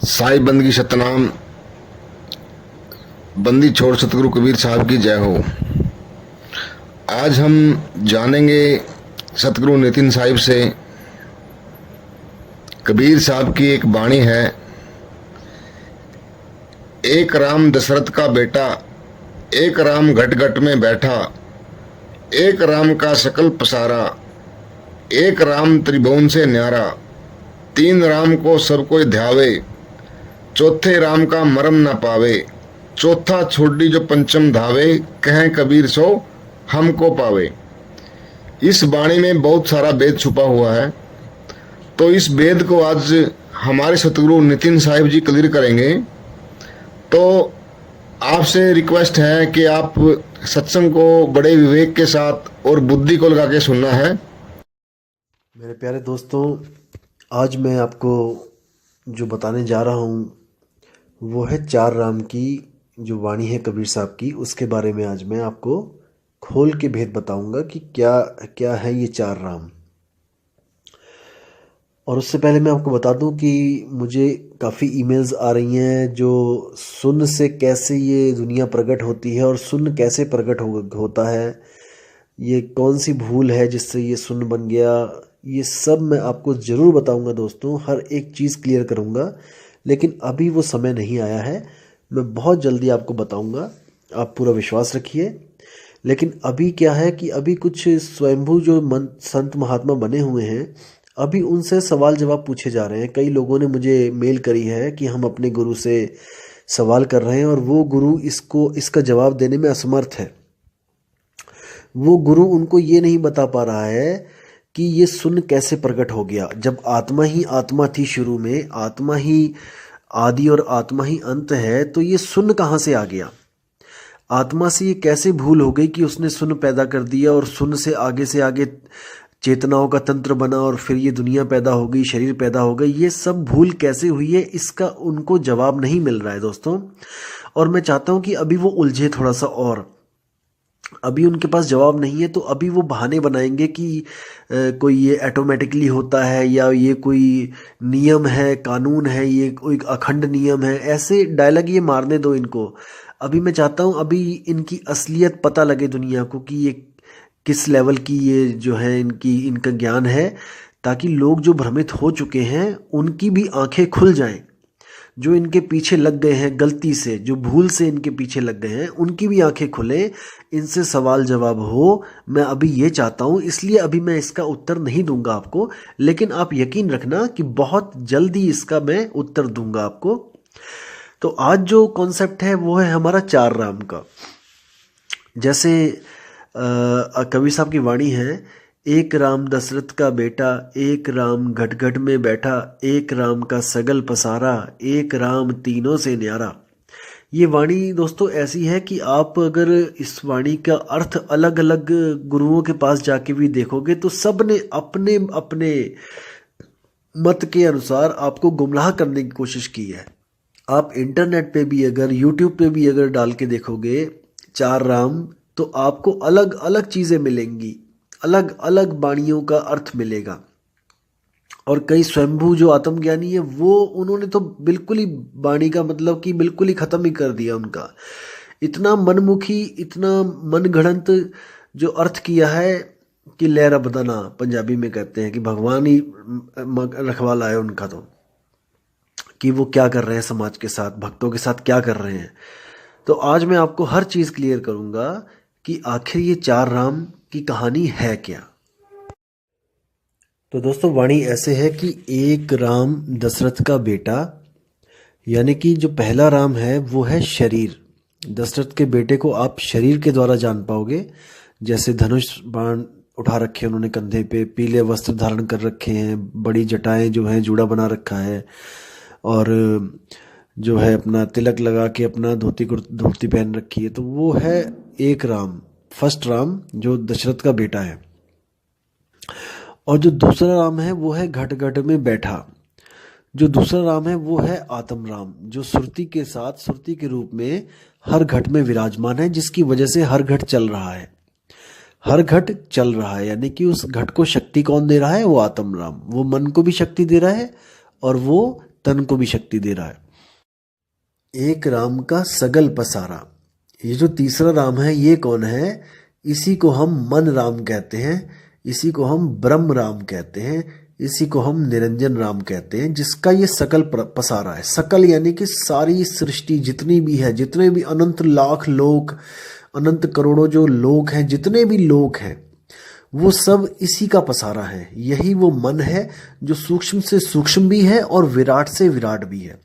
साई बंदगी सतनाम। बंदी छोड़ सतगुरु कबीर साहब की जय हो। आज हम जानेंगे सतगुरु नितिन साहिब से। कबीर साहब की एक वाणी है, एक राम दशरथ का बेटा, एक राम घट घट में बैठा, एक राम का सकल पसारा, एक राम त्रिभुवन से न्यारा, तीन राम को सब कोई ध्यावे, चौथे राम का मरम न पावे, चौथा छोड़ी जो पंचम धावे, कहें कबीर सो हमको पावे। इस वाणी में बहुत सारा वेद छुपा हुआ है, तो इस वेद को आज हमारे सतगुरु नितिन साहिब जी क्लियर करेंगे। तो आपसे रिक्वेस्ट है कि आप सत्संग को बड़े विवेक के साथ और बुद्धि को लगा के सुनना है। मेरे प्यारे दोस्तों, आज मैं आपको जो बताने जा रहा हूँ वो है चार राम की जो वाणी है कबीर साहब की, उसके बारे में आज मैं आपको खोल के भेद बताऊंगा कि क्या क्या है ये चार राम। और उससे पहले मैं आपको बता दूं कि मुझे काफ़ी ईमेल्स आ रही हैं जो सुन से कैसे ये दुनिया प्रकट होती है और सुन कैसे प्रकट होता है, ये कौन सी भूल है जिससे ये सुन बन गया, ये सब मैं आपको ज़रूर बताऊंगा दोस्तों। हर एक चीज़ क्लियर करूंगा, लेकिन अभी वो समय नहीं आया है। मैं बहुत जल्दी आपको बताऊंगा, आप पूरा विश्वास रखिए। लेकिन अभी क्या है कि अभी कुछ स्वयंभू जो संत महात्मा बने हुए हैं, अभी उनसे सवाल जवाब पूछे जा रहे हैं। कई लोगों ने मुझे मेल करी है कि हम अपने गुरु से सवाल कर रहे हैं और वो गुरु इसका जवाब देने में असमर्थ है। वो गुरु उनको ये नहीं बता पा रहा है कि ये सुन कैसे प्रकट हो गया। जब आत्मा ही आत्मा थी शुरू में, आत्मा ही आदि और आत्मा ही अंत है, तो ये सुन कहाँ से आ गया? आत्मा से ये कैसे भूल हो गई कि उसने सुन पैदा कर दिया और सुन से आगे चेतनाओं का तंत्र बना और फिर ये दुनिया पैदा हो गई, शरीर पैदा हो गई। ये सब भूल कैसे हुई है, इसका उनको जवाब नहीं मिल रहा है दोस्तों। और मैं चाहता हूं कि अभी वो उलझे थोड़ा सा, और अभी उनके पास जवाब नहीं है, तो अभी वो बहाने बनाएंगे कि कोई ये ऑटोमेटिकली होता है या ये कोई नियम है, कानून है, ये कोई अखंड नियम है। ऐसे डायलॉग ये मारने दो इनको। अभी मैं चाहता हूँ अभी इनकी असलियत पता लगे दुनिया को कि ये किस लेवल की ये जो है इनका ज्ञान है, ताकि लोग जो भ्रमित हो चुके हैं उनकी भी आंखें खुल जाएं। जो इनके पीछे लग गए हैं गलती से, जो भूल से इनके पीछे लग गए हैं, उनकी भी आंखें खुले, इनसे सवाल जवाब हो। मैं अभी ये चाहता हूँ, इसलिए अभी मैं इसका उत्तर नहीं दूंगा आपको, लेकिन आप यकीन रखना कि बहुत जल्दी इसका मैं उत्तर दूंगा आपको। तो आज जो कॉन्सेप्ट है वो है हमारा चार राम का। जैसे कबीर साहब की वाणी है, एक राम दशरथ का बेटा, एक राम घट घट में बैठा, एक राम का सगल पसारा, एक राम तीनों से न्यारा। ये वाणी दोस्तों ऐसी है कि आप अगर इस वाणी का अर्थ अलग अलग गुरुओं के पास जाके भी देखोगे तो सब ने अपने अपने मत के अनुसार आपको गुमराह करने की कोशिश की है। आप इंटरनेट पे भी अगर, यूट्यूब पे भी अगर डाल के देखोगे चार राम, तो आपको अलग अलग चीज़ें मिलेंगी, अलग अलग वाणियों का अर्थ मिलेगा। और कई स्वयंभू जो आत्मज्ञानी है वो उन्होंने तो बिल्कुल ही वाणी का मतलब कि बिल्कुल ही ख़त्म ही कर दिया उनका। इतना मनमुखी, इतना मनगढ़ंत जो अर्थ किया है कि लहरा बदना पंजाबी में कहते हैं कि भगवान ही रखवाला है उनका, तो कि वो क्या कर रहे हैं समाज के साथ, भक्तों के साथ क्या कर रहे हैं। तो आज मैं आपको हर चीज़ क्लियर करूंगा कि आखिर ये चार राम की कहानी है क्या। तो दोस्तों वाणी ऐसे है कि एक राम दशरथ का बेटा, यानी कि जो पहला राम है वो है शरीर। दशरथ के बेटे को आप शरीर के द्वारा जान पाओगे। जैसे धनुष बाण उठा रखे उन्होंने कंधे पे, पीले वस्त्र धारण कर रखे हैं, बड़ी जटाएं जो हैं जूड़ा बना रखा है, और जो है अपना तिलक लगा के अपना धोती पहन रखी है। तो वो है एक राम, फर्स्ट राम जो दशरथ का बेटा है। और जो दूसरा राम है वो है घट घट में बैठा। जो दूसरा राम है वो है आत्म राम, जो सुरती के साथ, सुरती के रूप में हर घट में विराजमान है, जिसकी वजह से हर घट चल रहा है। हर घट चल रहा है, यानी कि उस घट को शक्ति कौन दे रहा है? वो आत्म राम। वो मन को भी शक्ति दे रहा है और वो तन को भी शक्ति दे रहा है। एक राम का सगल पसारा, ये जो तीसरा राम है ये कौन है? इसी को हम मन राम कहते हैं, इसी को हम ब्रह्म राम कहते हैं, इसी को हम निरंजन राम कहते हैं, जिसका ये सकल पसारा है। सकल यानी कि सारी सृष्टि जितनी भी है, जितने भी अनंत लाख लोक, अनंत करोड़ों जो लोक हैं, जितने भी लोक हैं, वो सब इसी का पसारा है। यही वो मन है जो सूक्ष्म से सूक्ष्म भी है और विराट से विराट भी है।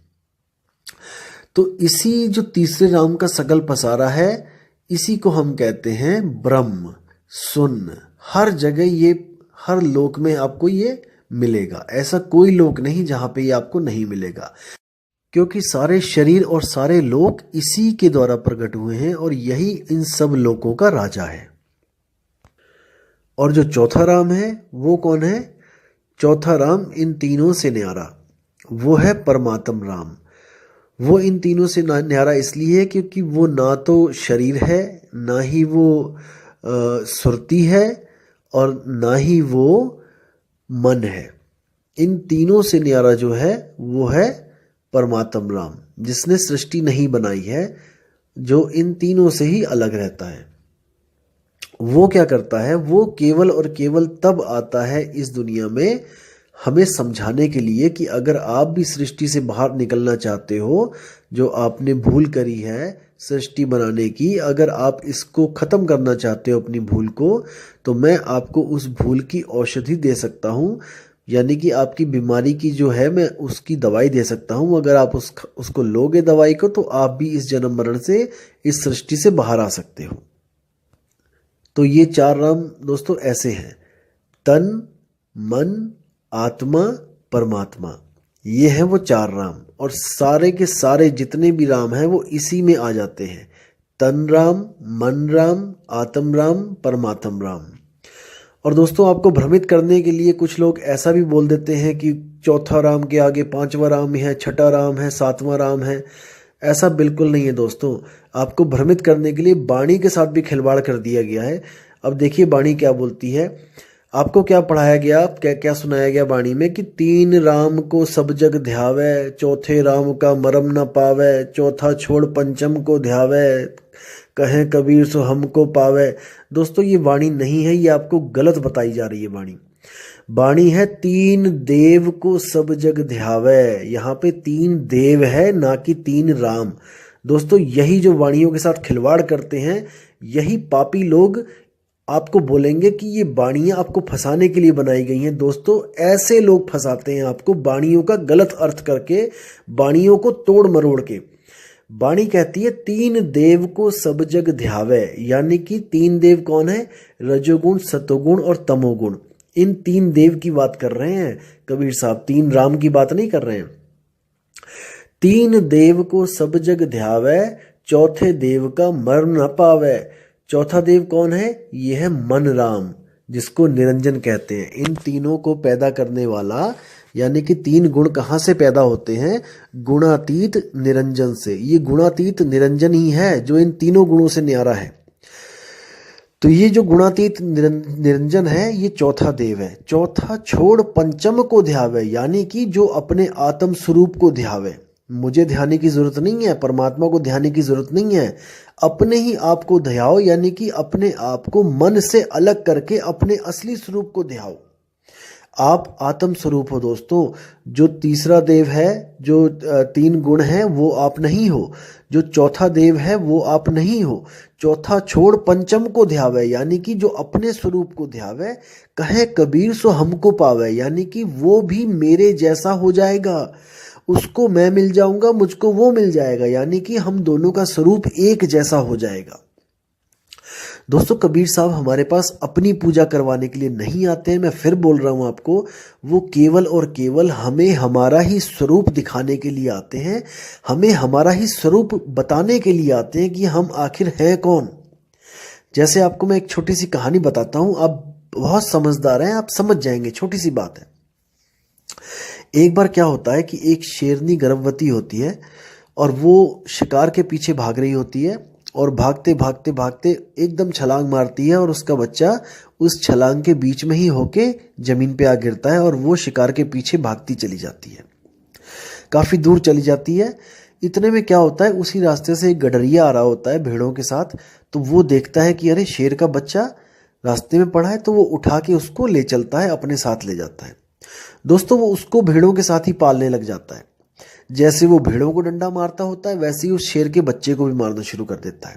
तो इसी जो तीसरे राम का सकल पसारा है, इसी को हम कहते हैं ब्रह्म। सुन, हर जगह ये, हर लोक में आपको ये मिलेगा। ऐसा कोई लोक नहीं जहां पे ये आपको नहीं मिलेगा, क्योंकि सारे शरीर और सारे लोक इसी के द्वारा प्रकट हुए हैं और यही इन सब लोकों का राजा है। और जो चौथा राम है वो कौन है? चौथा राम इन तीनों से न्यारा, वो है परमात्म राम। वो इन तीनों से न्यारा इसलिए है क्योंकि वो ना तो शरीर है, ना ही वो सुरती है, और ना ही वो मन है। इन तीनों से न्यारा जो है वो है परमात्म राम, जिसने सृष्टि नहीं बनाई है, जो इन तीनों से ही अलग रहता है। वो क्या करता है? वो केवल और केवल तब आता है इस दुनिया में हमें समझाने के लिए कि अगर आप भी सृष्टि से बाहर निकलना चाहते हो, जो आपने भूल करी है सृष्टि बनाने की, अगर आप इसको खत्म करना चाहते हो अपनी भूल को, तो मैं आपको उस भूल की औषधि दे सकता हूँ। यानी कि आपकी बीमारी की जो है मैं उसकी दवाई दे सकता हूँ। अगर आप उसको लोगे दवाई को, तो आप भी इस जन्म मरण से, इस सृष्टि से बाहर आ सकते हो। तो ये चार राम दोस्तों ऐसे हैं: तन, मन, आत्मा, परमात्मा। ये हैं वो चार राम, और सारे के सारे जितने भी राम हैं वो इसी में आ जाते हैं। तन राम, मन राम, आत्म राम, परमात्म राम। और दोस्तों आपको भ्रमित करने के लिए कुछ लोग ऐसा भी बोल देते हैं कि चौथा राम के आगे पांचवा राम है, छठा राम है, सातवां राम है। ऐसा बिल्कुल नहीं है दोस्तों। आपको भ्रमित करने के लिए वाणी के साथ भी खिलवाड़ कर दिया गया है। अब देखिए वाणी क्या बोलती है। आपको क्या पढ़ाया गया, क्या सुनाया गया वाणी में कि तीन राम को सब जग ध्यावे, चौथे राम का मरम न पावे, चौथा छोड़ पंचम को ध्यावे, कहें कबीर सो हमको पावे। दोस्तों ये वाणी नहीं है, ये आपको गलत बताई जा रही है वाणी। वाणी है तीन देव को सब जग ध्यावे। यहाँ पे तीन देव है, ना कि तीन राम। दोस्तों यही जो वाणियों के साथ खिलवाड़ करते हैं, यही पापी लोग आपको बोलेंगे कि ये वाणियां आपको फंसाने के लिए बनाई गई हैं। दोस्तों ऐसे लोग फंसाते हैं आपको वाणियों का गलत अर्थ करके, वाणियों को तोड़ मरोड़ के। वाणी कहती है तीन देव को सब जग ध्यावे, यानी कि तीन देव कौन है? रजोगुण, सतोगुण और तमोगुण। इन तीन देव की बात कर रहे हैं कबीर साहब, तीन राम की बात नहीं कर रहे हैं। तीन देव को सब जग ध्यावे, चौथे देव का मर न पावे। चौथा देव कौन है? ये है मन राम, जिसको निरंजन कहते हैं। इन तीनों को पैदा करने वाला, यानी कि तीन गुण कहाँ से पैदा होते हैं? गुणातीत निरंजन से। ये गुणातीत निरंजन ही है जो इन तीनों गुणों से न्यारा है। तो ये जो गुणातीत निरंजन है, ये चौथा देव है। चौथा छोड़ पंचम को ध्यावे, यानी कि जो अपने आत्म स्वरूप को ध्यावे। मुझे ध्याने की जरूरत नहीं है, परमात्मा को ध्याने की जरूरत नहीं है। अपने ही आप को ध्याओ, यानी कि अपने आप को मन से अलग करके अपने असली स्वरूप को ध्याओ। आप आत्म स्वरूप हो दोस्तों। जो तीसरा देव है, जो तीन गुण हैं, वो आप नहीं हो। जो चौथा देव है वो आप नहीं हो। चौथा छोड़ पंचम को ध्यावे, यानी कि जो अपने स्वरूप को ध्यावे। कहे कबीर सो हमको पावे, यानी कि वो भी मेरे जैसा हो जाएगा। उसको मैं मिल जाऊंगा, मुझको वो मिल जाएगा, यानी कि हम दोनों का स्वरूप एक जैसा हो जाएगा। दोस्तों कबीर साहब हमारे पास अपनी पूजा करवाने के लिए नहीं आते हैं। मैं फिर बोल रहा हूं आपको, वो केवल और केवल हमें हमारा ही स्वरूप दिखाने के लिए आते हैं। हमें हमारा ही स्वरूप बताने के लिए आते हैं कि हम आखिर हैं कौन। जैसे आपको मैं एक छोटी सी कहानी बताता हूं, आप बहुत समझदार हैं, आप समझ जाएंगे। छोटी सी बात है। एक बार क्या होता है कि एक शेरनी गर्भवती होती है और वो शिकार के पीछे भाग रही होती है, और भागते भागते भागते एकदम छलांग मारती है, और उसका बच्चा उस छलांग के बीच में ही होके जमीन पे आ गिरता है, और वो शिकार के पीछे भागती चली जाती है। काफ़ी दूर चली जाती है। इतने में क्या होता है, उसी रास्ते से एक गडरिया आ रहा होता है भेड़ों के साथ। तो वो देखता है कि अरे शेर का बच्चा रास्ते में पड़ा है, तो वो उठा के उसको ले चलता है, अपने साथ ले जाता है। दोस्तों, वो उसको भेड़ों के साथ ही पालने लग जाता है। जैसे वो भेड़ों को डंडा मारता होता है, वैसे ही उस शेर के बच्चे को भी मारना शुरू कर देता है।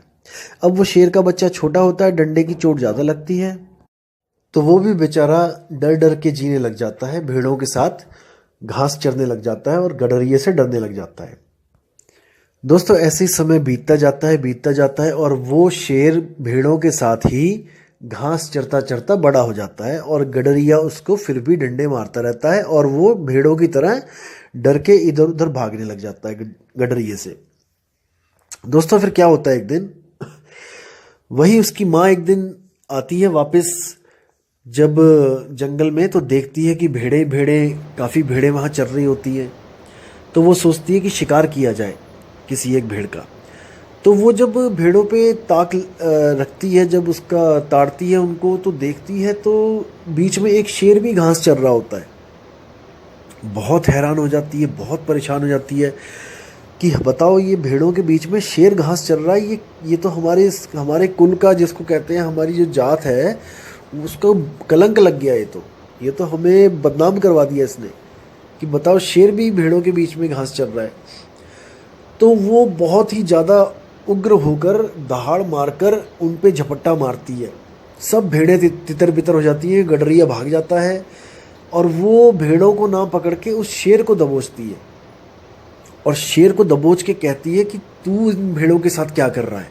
अब वो शेर का बच्चा छोटा होता है, डंडे की चोट ज़्यादा लगती है, तो वो भी बेचारा डर डर के जीने लग जाता है, भेड़ों के साथ घास चरने लग जाता है और गडरिये से डरने लग जाता है। दोस्तों, ऐसे ही समय बीतता जाता है और वो शेर भेड़ों के साथ ही घास चरता चरता बड़ा हो जाता है और गडरिया उसको फिर भी डंडे मारता रहता है और वो भेड़ों की तरह डर के इधर उधर भागने लग जाता है गडरिये से। दोस्तों, फिर क्या होता है, एक दिन वही उसकी माँ एक दिन आती है वापस जब जंगल में, तो देखती है कि काफ़ी भेड़ें वहाँ चर रही होती हैं। तो वो सोचती है कि शिकार किया जाए किसी एक भेड़ का। तो वो जब भेड़ों पे ताक रखती है, जब उसका ताड़ती है उनको, तो देखती है तो बीच में एक शेर भी घास चर रहा होता है। बहुत हैरान हो जाती है, बहुत परेशान हो जाती है कि बताओ, ये भेड़ों के बीच में शेर घास चर रहा है, ये तो हमारे कुल का, जिसको कहते हैं हमारी जो जात है, उसको कलंक लग गया। ये तो हमें बदनाम करवा दिया इसने, कि बताओ शेर भी भेड़ों के बीच में घास चर रहा है। तो वो बहुत ही ज़्यादा उग्र होकर दहाड़ मारकर उन पे झपट्टा मारती है। सब भेड़ें तितर बितर हो जाती हैं, गडरिया भाग जाता है और वो भेड़ों को ना पकड़ के उस शेर को दबोचती है और शेर को दबोच के कहती है कि तू इन भेड़ों के साथ क्या कर रहा है।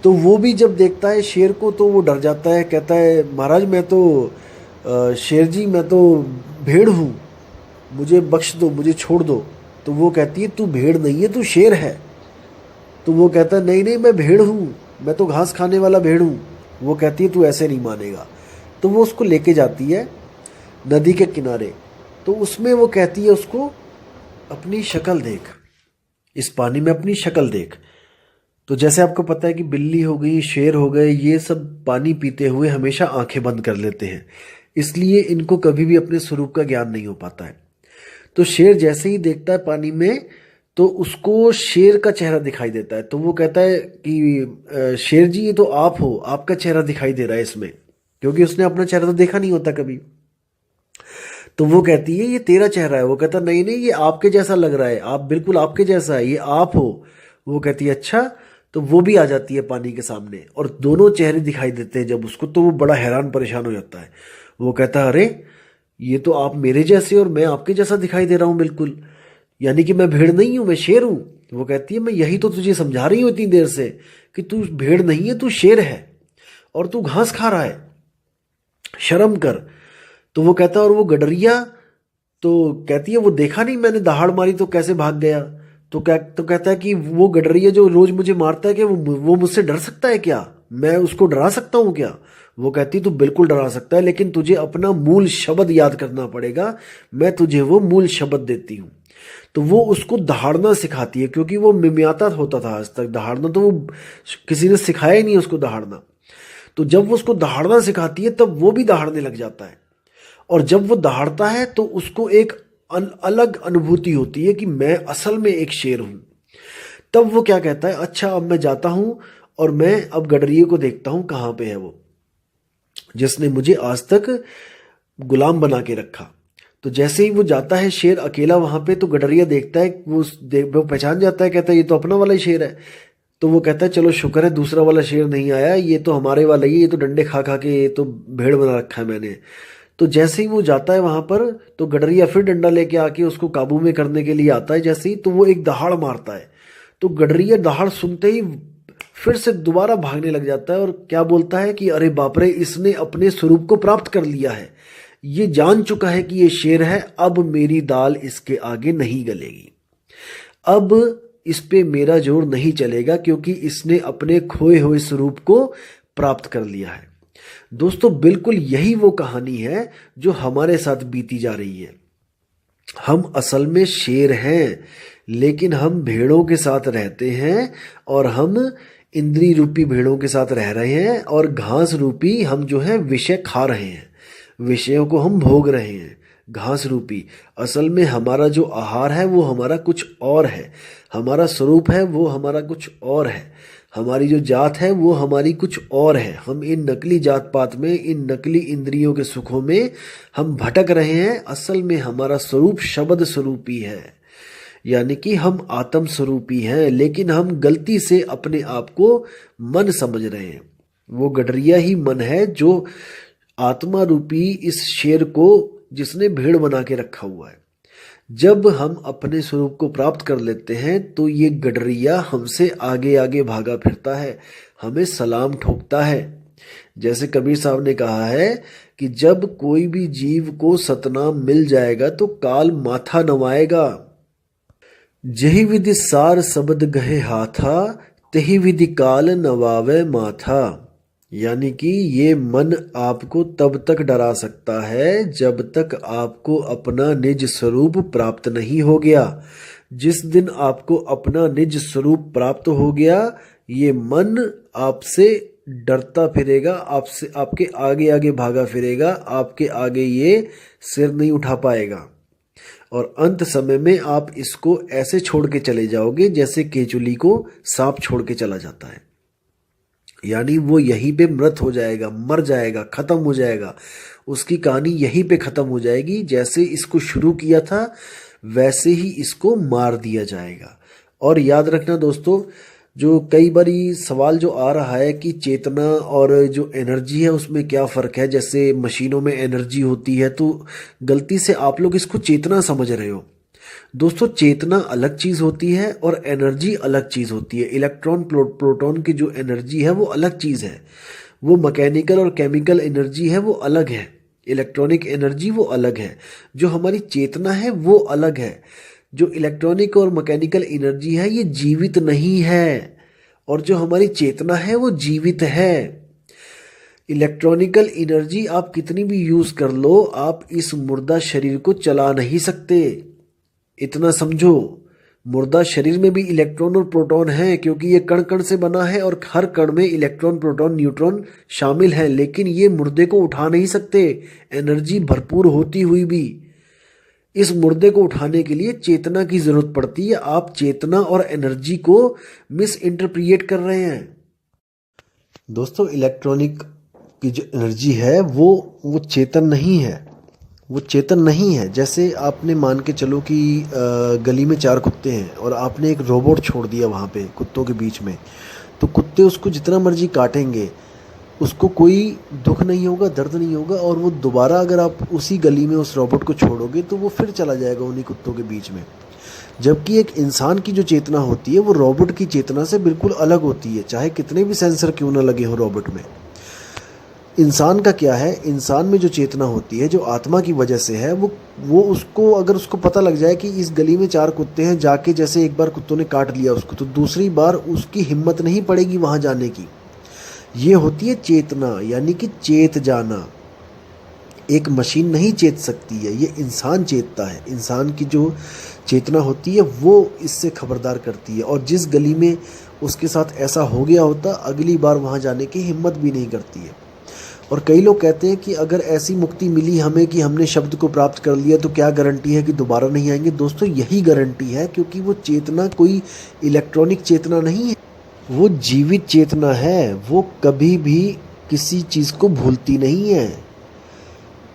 तो वो भी जब देखता है शेर को तो वो डर जाता है, कहता है महाराज, मैं तो शेर जी, मैं तो भेड़ हूँ, मुझे बख्श दो, मुझे छोड़ दो। तो वो कहती है तू भेड़ नहीं है, तू शेर है। तो वो कहता है नहीं नहीं, मैं भेड़ हूँ, मैं तो घास खाने वाला भेड़ हूँ। वो कहती है तू ऐसे नहीं मानेगा। तो वो उसको लेके जाती है नदी के किनारे। तो उसमें वो कहती है उसको, अपनी शक्ल देख, इस पानी में अपनी शक्ल देख। तो जैसे आपको पता है कि बिल्ली हो गई, शेर हो गए, ये सब पानी पीते हुए हमेशा आंखें बंद कर लेते हैं, इसलिए इनको कभी भी अपने स्वरूप का ज्ञान नहीं हो पाता है। तो शेर जैसे ही देखता है पानी में, तो उसको शेर का चेहरा दिखाई देता है। तो वो कहता है कि शेर जी, ये तो आप हो, आपका चेहरा दिखाई दे रहा है इसमें, क्योंकि उसने अपना चेहरा तो देखा नहीं होता कभी। तो वो कहती है ये तेरा चेहरा है। वो कहता नहीं नहीं, ये आपके जैसा लग रहा है, आप बिल्कुल आपके जैसा है, ये आप हो। वो कहती है अच्छा। तो वो भी आ जाती है पानी के सामने और दोनों चेहरे दिखाई देते हैं जब उसको। तो वो बड़ा हैरान परेशान हो जाता है। वो कहता है अरे, ये तो आप मेरे जैसे और मैं आपके जैसा दिखाई दे रहा हूँ बिल्कुल, यानी कि मैं भेड़ नहीं हूँ, मैं शेर हूँ। वो कहती है मैं यही तो तुझे समझा रही हूँ इतनी देर से कि तू भेड़ नहीं है, तू शेर है और तू घास खा रहा है, शर्म कर। तो वो कहता है और वो गडरिया, तो कहती है वो देखा नहीं मैंने दहाड़ मारी तो कैसे भाग गया। तो कहता है कि वो गडरिया जो रोज मुझे मारता है, कि वो मुझसे डर सकता है क्या, मैं उसको डरा सकता हूँ क्या। वो कहती तू बिल्कुल डरा सकता है, लेकिन तुझे अपना मूल शब्द याद करना पड़ेगा, मैं तुझे वो मूल शब्द देती हूँ। तो वो उसको दहाड़ना सिखाती है, क्योंकि वो मिमियाता होता था आज तक दहाड़ना, तो वो किसी ने सिखाया ही नहीं उसको दहाड़ना। तो जब वो उसको दहाड़ना सिखाती है तब वो भी दहाड़ने लग जाता है, और जब वो दहाड़ता है तो उसको एक अलग अनुभूति होती है कि मैं असल में एक शेर हूं। तब वो क्या कहता है, अच्छा अब मैं जाता हूं और मैं अब गडरिये को देखता हूं कहाँ पे है वो, जिसने मुझे आज तक गुलाम बना के रखा। तो जैसे ही वो जाता है शेर अकेला वहां पे, तो गडरिया देखता है, वो पहचान जाता है, कहता है ये तो अपना वाला ही शेर है। तो वो कहता है चलो शुक्र है दूसरा वाला शेर नहीं आया, ये तो हमारे वाला ही, ये तो डंडे खा खा के ये तो भेड़ बना रखा है मैंने। तो जैसे ही वो जाता है वहां पर, तो गडरिया फिर डंडा लेके आके उसको काबू में करने के लिए आता है। जैसे ही तो वो एक दहाड़ मारता है, तो गडरिया दहाड़ सुनते ही फिर से दोबारा भागने लग जाता है और क्या बोलता है कि अरे बाप रे, इसने अपने स्वरूप को प्राप्त कर लिया है, ये जान चुका है कि ये शेर है, अब मेरी दाल इसके आगे नहीं गलेगी, अब इस पे मेरा जोर नहीं चलेगा, क्योंकि इसने अपने खोए हुए स्वरूप को प्राप्त कर लिया है। दोस्तों, बिल्कुल यही वो कहानी है जो हमारे साथ बीती जा रही है। हम असल में शेर हैं, लेकिन हम भेड़ों के साथ रहते हैं, और हम इंद्री रूपी भेड़ों के साथ रह रहे हैं, और घास रूपी हम जो है विषय खा रहे हैं, विषयों को हम भोग रहे हैं। घास रूपी। असल में हमारा जो आहार है वो हमारा कुछ और है, हमारा स्वरूप है वो हमारा कुछ और है, हमारी जो जात है वो हमारी कुछ और है। हम इन नकली जात पात में, इन नकली इंद्रियों के सुखों में हम भटक रहे हैं। असल में हमारा स्वरूप शब्द स्वरूपी है, यानी कि हम आत्म स्वरूपी हैं, लेकिन हम गलती से अपने आप को मन समझ रहे हैं। वो गडरिया ही मन है जो आत्मा रूपी इस शेर को, जिसने भेड़ बना के रखा हुआ है। जब हम अपने स्वरूप को प्राप्त कर लेते हैं तो ये गडरिया हमसे आगे आगे भागा फिरता है, हमें सलाम ठोकता है। जैसे कबीर साहब ने कहा है कि जब कोई भी जीव को सतनाम मिल जाएगा तो काल माथा नवाएगा। जही विधि सार शब्द गहे हाथा, तही विधि काल नवावे माथा। यानी कि ये मन आपको तब तक डरा सकता है जब तक आपको अपना निज स्वरूप प्राप्त नहीं हो गया। जिस दिन आपको अपना निज स्वरूप प्राप्त हो गया, ये मन आपसे डरता फिरेगा, आपसे, आपके आगे आगे भागा फिरेगा, आपके आगे ये सिर नहीं उठा पाएगा। और अंत समय में आप इसको ऐसे छोड़ के चले जाओगे जैसे केचुली को सांप छोड़ के चला जाता है। यानी वो यहीं पे मृत हो जाएगा, मर जाएगा, खत्म हो जाएगा। उसकी कहानी यहीं पे खत्म हो जाएगी। जैसे इसको शुरू किया था वैसे ही इसको मार दिया जाएगा। और याद रखना दोस्तों, जो कई बारी सवाल जो आ रहा है कि चेतना और जो एनर्जी है उसमें क्या फ़र्क है, जैसे मशीनों में एनर्जी होती है, तो गलती से आप लोग इसको चेतना समझ रहे हो। दोस्तों, चेतना अलग चीज़ होती है और एनर्जी अलग चीज़ होती है। इलेक्ट्रॉन प्रोटॉन की जो एनर्जी है वो अलग चीज़ है, वो मैकेनिकल और केमिकल एनर्जी है वो अलग है, इलेक्ट्रॉनिक एनर्जी वो अलग है। जो हमारी चेतना है वो अलग है। जो इलेक्ट्रॉनिक और मैकेनिकल एनर्जी है ये जीवित नहीं है, और जो हमारी चेतना है वो जीवित है। इलेक्ट्रॉनिकल एनर्जी आप कितनी भी यूज कर लो, आप इस मुर्दा शरीर को चला नहीं सकते। इतना समझो, मुर्दा शरीर में भी इलेक्ट्रॉन और प्रोटॉन है, क्योंकि ये कण कण से बना है और हर कण में इलेक्ट्रॉन, प्रोटॉन, न्यूट्रॉन शामिल है। लेकिन ये मुर्दे को उठा नहीं सकते, एनर्जी भरपूर होती हुई भी। इस मुर्दे को उठाने के लिए चेतना की जरूरत पड़ती है। आप चेतना और एनर्जी को मिस इंटरप्रिएट कर रहे हैं। दोस्तों, इलेक्ट्रॉनिक की जो एनर्जी है वो चेतन नहीं है, वो चेतन नहीं है। जैसे आपने मान के चलो कि गली में 4 कुत्ते हैं और आपने एक रोबोट छोड़ दिया वहाँ पे कुत्तों के बीच में, तो कुत्ते उसको जितना मर्जी काटेंगे, उसको कोई दुख नहीं होगा, दर्द नहीं होगा, और वो दोबारा अगर आप उसी गली में उस रोबोट को छोड़ोगे तो वो फिर चला जाएगा उन्हीं कुत्तों के बीच में। जबकि एक इंसान की जो चेतना होती है वो रोबोट की चेतना से बिल्कुल अलग होती है, चाहे कितने भी सेंसर क्यों ना लगे हो रोबोट में। इंसान का क्या है, इंसान में जो चेतना होती है, जो आत्मा की वजह से है, वो उसको, अगर उसको पता लग जाए कि इस गली में 4 कुत्ते हैं, जाके जैसे एक बार कुत्तों ने काट लिया उसको, तो दूसरी बार उसकी हिम्मत नहीं पड़ेगी वहाँ जाने की। ये होती है चेतना, यानी कि चेत जाना। एक मशीन नहीं चेत सकती है, ये इंसान चेतता है। इंसान की जो चेतना होती है वो इससे खबरदार करती है, और जिस गली में उसके साथ ऐसा हो गया होता, अगली बार वहाँ जाने की हिम्मत भी नहीं करती है। और कई लोग कहते हैं कि अगर ऐसी मुक्ति मिली हमें कि हमने शब्द को प्राप्त कर लिया तो क्या गारंटी है कि दोबारा नहीं आएंगे। दोस्तों, यही गारंटी है, क्योंकि वो चेतना कोई इलेक्ट्रॉनिक चेतना नहीं है, वो जीवित चेतना है। वो कभी भी किसी चीज़ को भूलती नहीं है।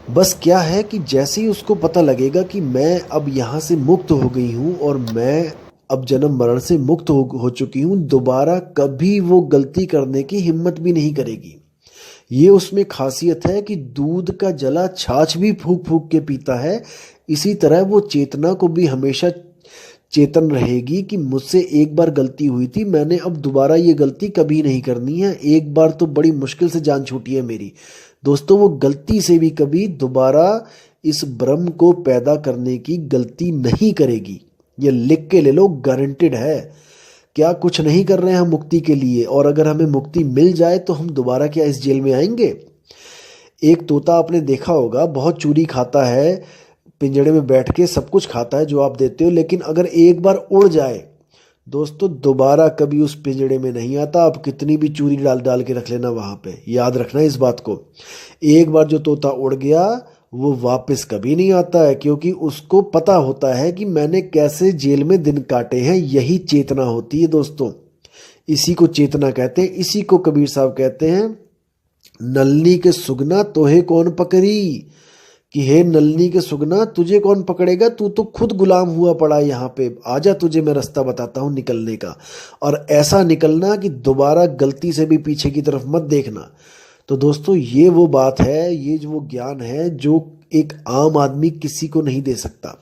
बस क्या है कि जैसे ही उसको पता लगेगा कि मैं अब यहाँ से मुक्त हो गई हूँ और मैं अब जन्म मरण से मुक्त हो चुकी हूँ, दोबारा कभी वो गलती करने की हिम्मत भी नहीं करेगी। ये उसमें खासियत है कि दूध का जला छाछ भी फूक फूक के पीता है। इसी तरह वो चेतना को भी हमेशा चेतन रहेगी कि मुझसे एक बार गलती हुई थी, मैंने अब दोबारा ये गलती कभी नहीं करनी है। एक बार तो बड़ी मुश्किल से जान छूटी है मेरी। दोस्तों, वो गलती से भी कभी दोबारा इस ब्रह्म को पैदा करने की गलती नहीं करेगी। ये लिख के ले लो, गारंटेड है। क्या कुछ नहीं कर रहे हैं हम मुक्ति के लिए, और अगर हमें मुक्ति मिल जाए तो हम दोबारा क्या इस जेल में आएंगे। एक तोता आपने देखा होगा, बहुत चूरी खाता है, पिंजड़े में बैठ के सब कुछ खाता है जो आप देते हो, लेकिन अगर एक बार उड़ जाए दोस्तों, दोबारा कभी उस पिंजड़े में नहीं आता। आप कितनी भी चूरी डाल डाल के रख लेना वहाँ पे, याद रखना इस बात को। एक बार जो तोता उड़ गया वो वापस कभी नहीं आता है, क्योंकि उसको पता होता है कि मैंने कैसे जेल में दिन काटे हैं। यही चेतना होती है दोस्तों, इसी को चेतना कहते हैं। इसी को कबीर साहब कहते हैं, नलनी के सुगना तोहे कौन पकड़ी, कि हे नलनी के सुगना तुझे कौन पकड़ेगा, तू तो खुद गुलाम हुआ पड़ा है यहाँ पे, आजा तुझे मैं रास्ता बताता हूँ निकलने का, और ऐसा निकलना कि दोबारा गलती से भी पीछे की तरफ मत देखना। तो दोस्तों ये वो बात है, ये जो वो ज्ञान है जो एक आम आदमी किसी को नहीं दे सकता।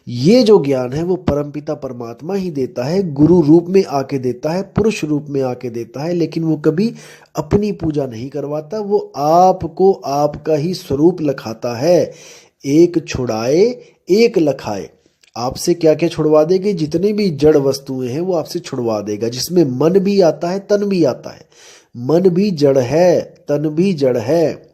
ये जो ज्ञान है वो परमपिता परमात्मा ही देता है, गुरु रूप में आके देता है, पुरुष रूप में आके देता है, लेकिन वो कभी अपनी पूजा नहीं करवाता, वो आपको आपका ही स्वरूप लखाता है। एक छुड़ाए एक लखाए, आपसे क्या क्या छुड़वा देगा, जितने भी जड़ वस्तुएं हैं वो आपसे छुड़वा देगा, जिसमें मन भी आता है तन भी आता है। मन भी जड़ है तन भी जड़ है,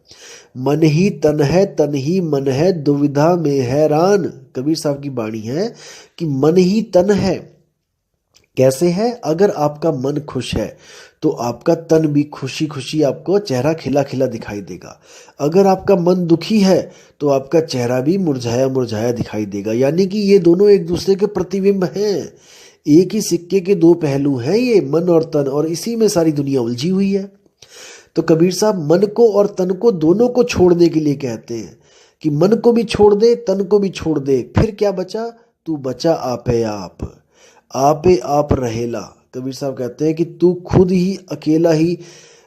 मन ही तन है तन ही मन है, दुविधा में हैरान। कबीर साहब की वाणी है कि मन ही तन है। कैसे है? अगर आपका मन खुश है तो आपका तन भी खुशी खुशी आपको चेहरा खिला खिला दिखाई देगा। अगर आपका मन दुखी है तो आपका चेहरा भी मुरझाया मुरझाया दिखाई देगा। यानी कि ये दोनों एक दूसरे के प्रतिबिंब हैं, एक ही सिक्के के दो पहलू हैं ये मन और तन, और इसी में सारी दुनिया उलझी हुई है। तो कबीर साहब मन को और तन को दोनों को छोड़ने के लिए कहते हैं कि मन को भी छोड़ दे तन को भी छोड़ दे, फिर क्या बचा? तू बचा आपे आप रहेला। कबीर साहब कहते हैं कि तू खुद ही अकेला ही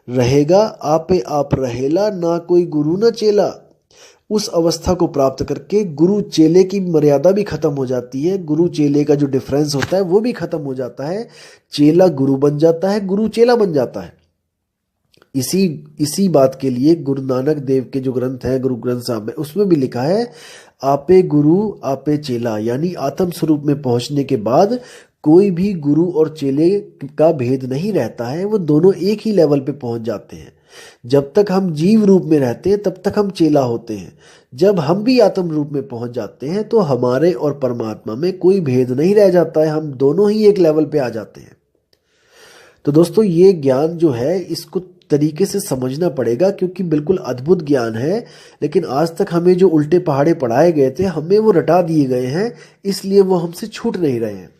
रहेगा, आपे आप रहेला, ना कोई गुरु ना चेला। उस अवस्था को प्राप्त करके गुरु चेले की मर्यादा भी खत्म हो जाती है, गुरु चेले का जो डिफरेंस होता है वो भी खत्म हो जाता है, चेला गुरु बन जाता है, गुरु चेला बन जाता है। इसी बात के लिए गुरु नानक देव के जो ग्रंथ है, गुरु ग्रंथ साहब में, उसमें भी लिखा है आपे गुरु आपे चेला, यानी आत्म स्वरूप में पहुंचने के बाद कोई भी गुरु और चेले का भेद नहीं रहता है, वो दोनों एक ही लेवल पे पहुंच जाते हैं। जब तक हम जीव रूप में रहते हैं तब तक हम चेला होते हैं, जब हम भी आत्म रूप में पहुंच जाते हैं तो हमारे और परमात्मा में कोई भेद नहीं रह जाता है, हम दोनों ही एक लेवल पे आ जाते हैं। तो दोस्तों ये ज्ञान जो है इसको तरीके से समझना पड़ेगा, क्योंकि बिल्कुल अद्भुत ज्ञान है, लेकिन आज तक हमें जो उल्टे पहाड़े पढ़ाए गए थे हमें वो रटा दिए गए हैं, इसलिए वो हमसे छूट नहीं रहे हैं।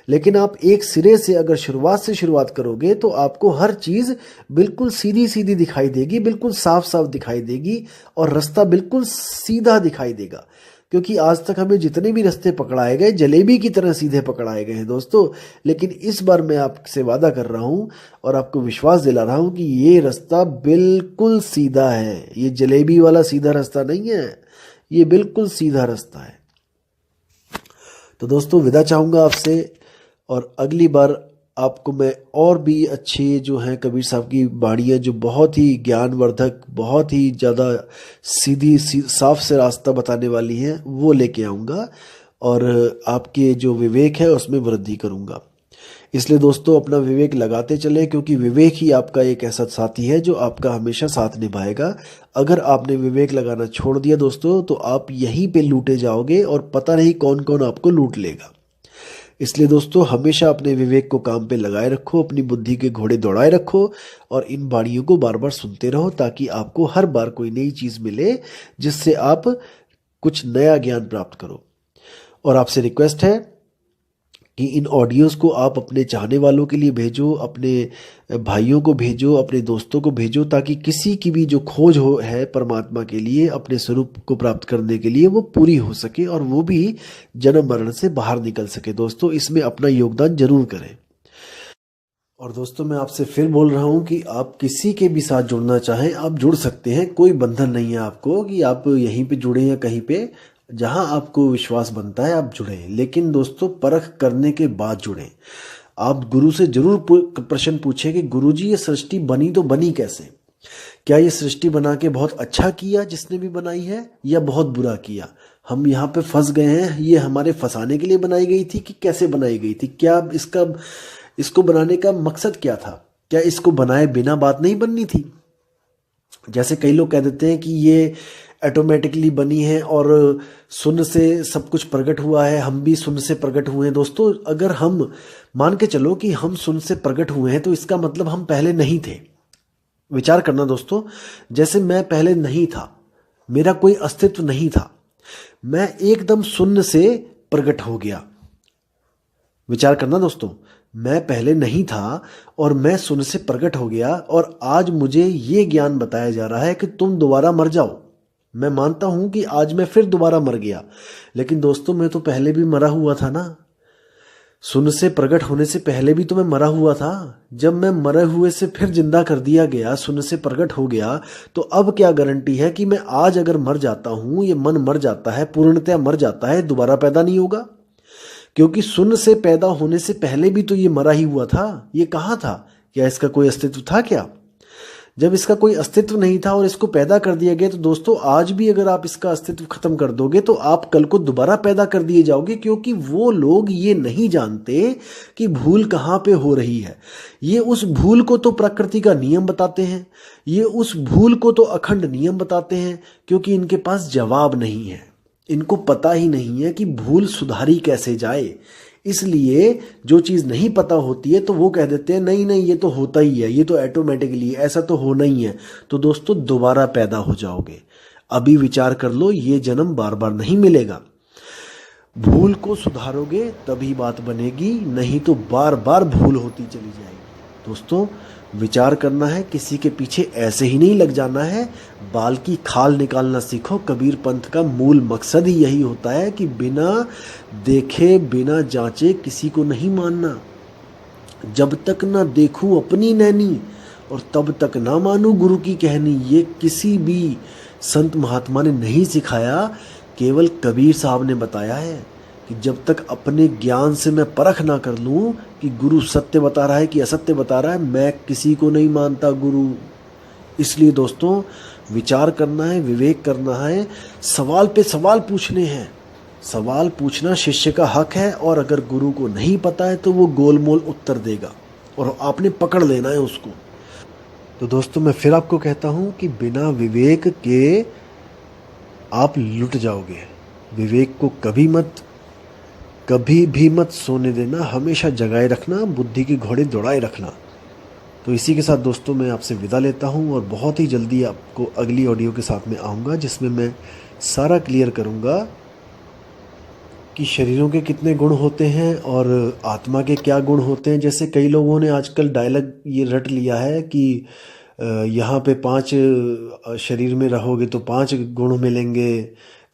लेकिन आप एक सिरे से अगर शुरुआत करोगे तो आपको हर चीज बिल्कुल सीधी सीधी दिखाई देगी, बिल्कुल साफ साफ दिखाई देगी, और रास्ता बिल्कुल सीधा दिखाई देगा। क्योंकि आज तक हमें जितने भी रास्ते पकड़ाए गए जलेबी की तरह सीधे पकड़ाए गए हैं दोस्तों, लेकिन इस बार मैं आपसे वादा कर रहा हूं और आपको विश्वास दिला रहा हूं कि ये रास्ता बिल्कुल सीधा है, ये जलेबी वाला सीधा रास्ता नहीं है, ये बिल्कुल सीधा रास्ता है। तो दोस्तों विदा चाहूंगा आपसे, और अगली बार आपको मैं और भी अच्छे जो हैं कबीर साहब की वाणियाँ जो बहुत ही ज्ञानवर्धक, बहुत ही ज़्यादा साफ से रास्ता बताने वाली हैं वो लेके आऊँगा, और आपके जो विवेक है उसमें वृद्धि करूँगा। इसलिए दोस्तों अपना विवेक लगाते चले, क्योंकि विवेक ही आपका एक ऐसा साथी है जो आपका हमेशा साथ निभाएगा। अगर आपने विवेक लगाना छोड़ दिया दोस्तों तो आप यहीं पे लूटे जाओगे और पता नहीं कौन कौन आपको लूट लेगा। इसलिए दोस्तों हमेशा अपने विवेक को काम पे लगाए रखो, अपनी बुद्धि के घोड़े दौड़ाए रखो, और इन वाणियों को बार बार सुनते रहो, ताकि आपको हर बार कोई नई चीज़ मिले जिससे आप कुछ नया ज्ञान प्राप्त करो। और आपसे रिक्वेस्ट है कि इन ऑडियोज़ को आप अपने चाहने वालों के लिए भेजो, अपने भाइयों को भेजो, अपने दोस्तों को भेजो, ताकि किसी की भी जो खोज है परमात्मा के लिए, अपने स्वरूप को प्राप्त करने के लिए, वो पूरी हो सके और वो भी जन्म मरण से बाहर निकल सके। दोस्तों इसमें अपना योगदान जरूर करें। और दोस्तों मैं आपसे फिर बोल रहा हूँ कि आप किसी के भी साथ जुड़ना चाहें आप जुड़ सकते हैं, कोई बंधन नहीं है आपको कि आप यहीं पे जुड़े या कहीं पे, जहां आपको विश्वास बनता है आप जुड़ें, लेकिन दोस्तों परख करने के बाद जुड़ें। आप गुरु से जरूर प्रश्न पूछें कि गुरुजी ये सृष्टि बनी तो बनी कैसे? क्या ये सृष्टि बना के बहुत अच्छा किया जिसने भी बनाई है, या बहुत बुरा किया? हम यहाँ पे फंस गए हैं, ये हमारे फंसाने के लिए बनाई गई थी कि कैसे बनाई गई थी? क्या इसको बनाने का मकसद क्या था? क्या इसको बनाए बिना बात नहीं बननी थी? जैसे कई लोग कह देते हैं कि ये ऑटोमेटिकली बनी है और शून्य से सब कुछ प्रकट हुआ है, हम भी शून्य से प्रकट हुए हैं। दोस्तों अगर हम मान के चलो कि हम शून्य से प्रकट हुए हैं तो इसका मतलब हम पहले नहीं थे। विचार करना दोस्तों, जैसे मैं पहले नहीं था, मेरा कोई अस्तित्व नहीं था, मैं एकदम शून्य से प्रकट हो गया। विचार करना दोस्तों, मैं पहले नहीं था और मैं शून्य से प्रकट हो गया, और आज मुझे ये ज्ञान बताया जा रहा है कि तुम दोबारा मर जाओ। मैं मानता हूं कि आज मैं फिर दोबारा मर गया, लेकिन दोस्तों मैं तो पहले भी मरा हुआ था ना। शून्य से प्रकट होने से पहले भी तो मैं मरा हुआ था। जब मैं मरे हुए से फिर जिंदा कर दिया गया, शून्य से प्रकट हो गया, तो अब क्या गारंटी है कि मैं आज अगर मर जाता हूं, ये मन मर जाता है, पूर्णतया मर जाता है, दोबारा पैदा नहीं होगा? क्योंकि शून्य से पैदा होने से पहले भी तो ये मरा ही हुआ था। ये कहाँ था? क्या इसका कोई अस्तित्व था क्या? जब इसका कोई अस्तित्व नहीं था और इसको पैदा कर दिया गया, तो दोस्तों आज भी अगर आप इसका अस्तित्व खत्म कर दोगे तो आप कल को दोबारा पैदा कर दिए जाओगे, क्योंकि वो लोग ये नहीं जानते कि भूल कहाँ पे हो रही है। ये उस भूल को तो प्रकृति का नियम बताते हैं, ये उस भूल को तो अखंड नियम बताते हैं, क्योंकि इनके पास जवाब नहीं है। इनको पता ही नहीं है कि भूल सुधारी कैसे जाए। इसलिए जो चीज़ नहीं पता होती है तो वो कह देते हैं नहीं नहीं ये तो होता ही है, ये तो ऑटोमेटिकली, ऐसा तो होना ही है। तो दोस्तों दोबारा पैदा हो जाओगे। अभी विचार कर लो, ये जन्म बार बार नहीं मिलेगा। भूल को सुधारोगे तभी बात बनेगी, नहीं तो बार बार भूल होती चली जाएगी। दोस्तों विचार करना है, किसी के पीछे ऐसे ही नहीं लग जाना है। बाल की खाल निकालना सीखो। कबीर पंथ का मूल मकसद ही यही होता है कि बिना देखे बिना जांचे किसी को नहीं मानना। जब तक ना देखूं अपनी नैनी और तब तक ना मानूं गुरु की कहनी। ये किसी भी संत महात्मा ने नहीं सिखाया, केवल कबीर साहब ने बताया है कि जब तक अपने ज्ञान से मैं परख ना कर लूं कि गुरु सत्य बता रहा है कि असत्य बता रहा है, मैं किसी को नहीं मानता गुरु। इसलिए दोस्तों विचार करना है, विवेक करना है, सवाल पे सवाल पूछने हैं। सवाल पूछना शिष्य का हक है, और अगर गुरु को नहीं पता है तो वो गोलमोल उत्तर देगा और आपने पकड़ लेना है उसको। तो दोस्तों मैं फिर आपको कहता हूं कि बिना विवेक के आप लुट जाओगे। विवेक को कभी भी मत सोने देना, हमेशा जगाए रखना, बुद्धि के घोड़े दौड़ाए रखना। तो इसी के साथ दोस्तों मैं आपसे विदा लेता हूं, और बहुत ही जल्दी आपको अगली ऑडियो के साथ में आऊँगा, जिसमें मैं सारा क्लियर करूँगा कि शरीरों के कितने गुण होते हैं और आत्मा के क्या गुण होते हैं। जैसे कई लोगों ने आजकल डायलॉग ये रट लिया है कि यहाँ पे 5 शरीर में रहोगे तो 5 गुण मिलेंगे,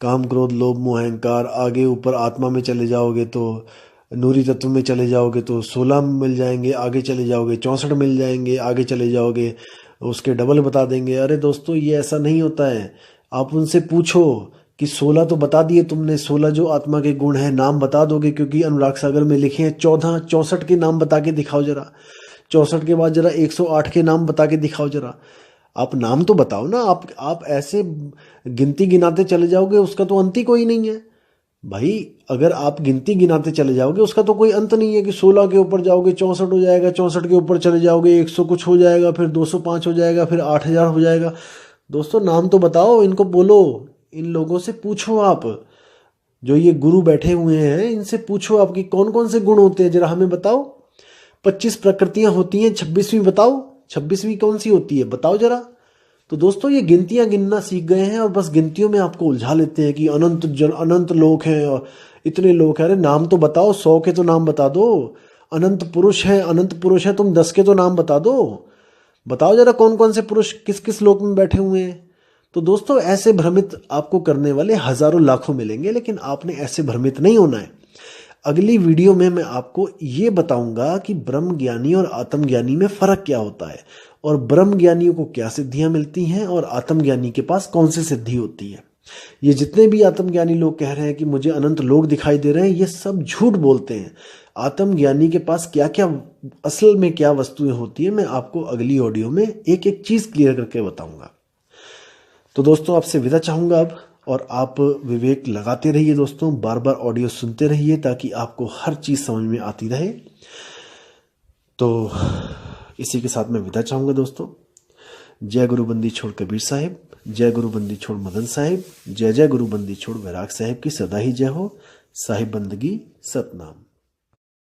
काम क्रोध लोभ मोह अहंकार। आगे ऊपर आत्मा में चले जाओगे तो नूरी तत्व में चले जाओगे तो 16 मिल जाएंगे, आगे चले जाओगे 64 मिल जाएंगे, आगे चले जाओगे उसके डबल बता देंगे। अरे दोस्तों ये ऐसा नहीं होता है। आप उनसे पूछो कि 16 तो बता दिए तुमने, 16 जो आत्मा के गुण हैं नाम बता दोगे, क्योंकि अनुराग सागर में लिखे हैं 14, 64 के नाम बता के दिखाओ जरा। 64 के बाद जरा 108 के नाम बता के दिखाओ जरा। आप नाम तो बताओ ना। आप ऐसे गिनती गिनाते चले जाओगे, उसका तो अंत ही कोई नहीं है भाई। अगर आप गिनती गिनाते चले जाओगे उसका तो कोई अंत नहीं है कि 16 के ऊपर जाओगे 64 हो जाएगा, 64 के ऊपर चले जाओगे 100 कुछ हो जाएगा, फिर 205 हो जाएगा, फिर 8000 हो जाएगा। दोस्तों नाम तो बताओ, इनको बोलो, इन लोगों से पूछो। आप जो ये गुरु बैठे हुए हैं इनसे पूछो आपकी कौन कौन से गुण होते हैं, जरा हमें बताओ। 25 प्रकृतियां होती हैं, 26वीं बताओ, 26वीं कौन सी होती है बताओ जरा। तो दोस्तों ये गिनतियां गिनना सीख गए हैं और बस गिनतियों में आपको उलझा लेते हैं कि अनंत लोक हैं और इतने लोग हैं। अरे नाम तो बताओ, 100 के तो नाम बता दो। अनंत पुरुष है, तुम 10 के तो नाम बता दो। बताओ जरा कौन कौन से पुरुष किस किस लोक में बैठे हुए हैं। तो दोस्तों ऐसे भ्रमित आपको करने वाले हजारों लाखों मिलेंगे, लेकिन आपने ऐसे भ्रमित नहीं होना है। अगली वीडियो में मैं आपको ये बताऊंगा कि ब्रह्म ज्ञानी और आत्मज्ञानी में फर्क क्या होता है, और ब्रह्म ज्ञानियों को क्या सिद्धियां मिलती हैं और आत्मज्ञानी के पास कौन सी सिद्धि होती है। ये जितने भी आत्मज्ञानी लोग कह रहे हैं कि मुझे अनंत लोग दिखाई दे रहे हैं, ये सब झूठ बोलते हैं। आत्मज्ञानी के पास क्या क्या असल में क्या वस्तुएं होती है, मैं आपको अगली ऑडियो में एक एक चीज क्लियर करके बताऊंगा। तो दोस्तों आपसे विदा चाहूंगा अब, और आप विवेक लगाते रहिए दोस्तों, बार बार ऑडियो सुनते रहिए ताकि आपको हर चीज समझ में आती रहे। तो इसी के साथ मैं विदा चाहूंगा दोस्तों। जय गुरु बंदी छोड़ कबीर साहिब, जय गुरु बंदी छोड़ मदन साहिब, जय जय गुरु बंदी छोड़ वैराग साहिब की सदा ही जय हो। साहिब बंदगी सतनाम।